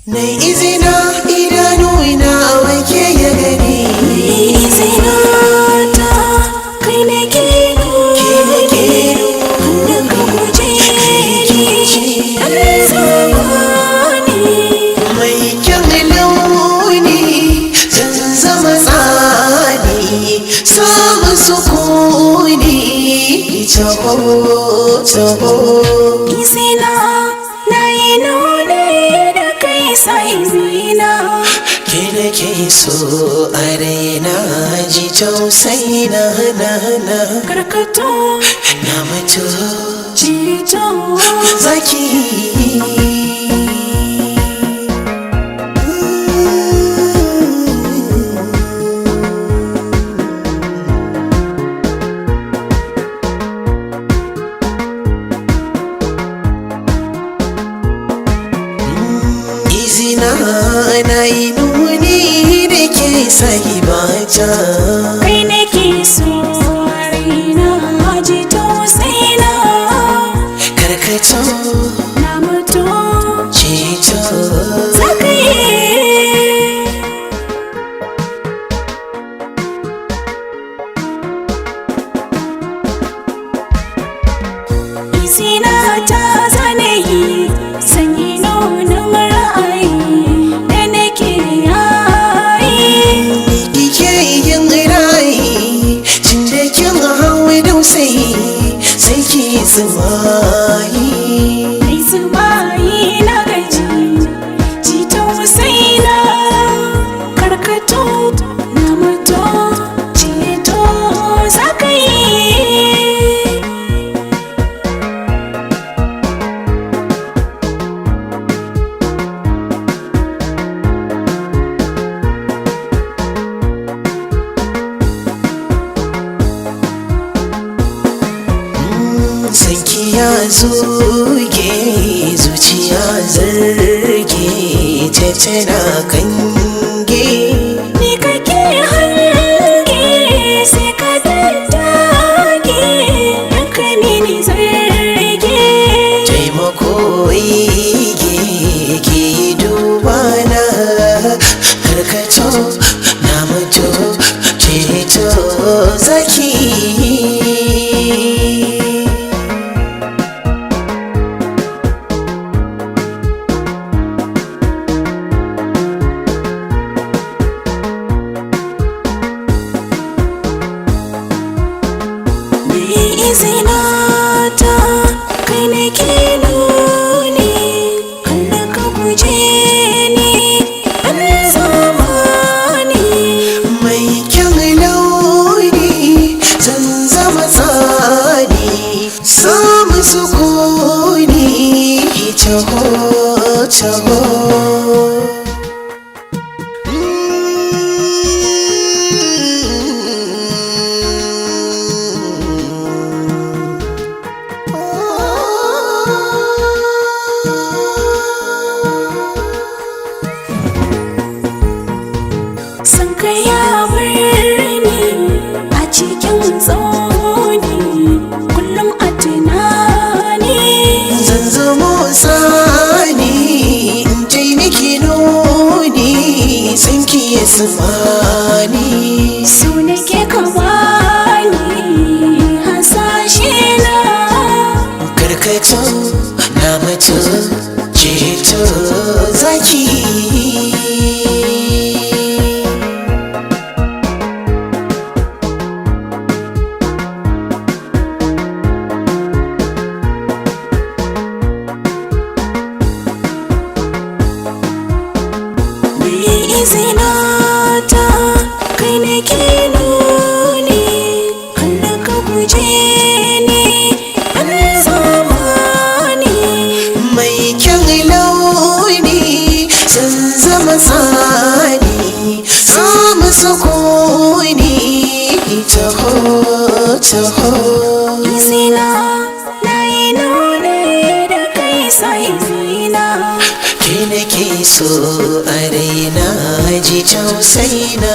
Na izina idanu ina wake ya gani. Izina ta kai na gero, hannun ka guje ni, ɗan zamani. Mai kyan launi zan zama tsani, samun sukuni taho taho. Izina na yi nune da kai sai zina. Ke nake so a raina, ji tausayi na Karkato na mutu ceto zaki. Izina na yi nuni da ke sahibata. kai nake so a raina, ji tausayina. Karkato Na mutu ceto zaka yi. Izina ta zane yi, sanyi nunin ra'ayi da nake yayi. kike yin rayi, tun da kin hawa dausayi sai ki tsimayi. Mai zubayi na gaji, ji tausayina. Karkato na mutu ceto zaka yi. Sanki ya zuge zuciya zarge ta tana kange. Ni kake hange sai ka daddage, yanka mini zarge. Taimako ige ke duba na, karkato na mutu ceto zaki. Izina ta kai nake nuni, hannun ka guje ni, ɗan zamani. Mai kyan launi zan zama tsani, samun sukuni taho taho. San ka ya birni a cikin tsoni, kullum a tunani. Zan zamo sani in tai miki nuni, san ki ya tsimani. So nake ka bani hasashe na. Karkato na mutu ceto zaki. Izina ta kai nake nuni, hannun ka guje ni, ɗan zamani. Mai kyan launi zan zama tsani, samun sukuni taho taho. Izina na yi nuni da kai sai zina. Ke nake so a raina, ji tausayi na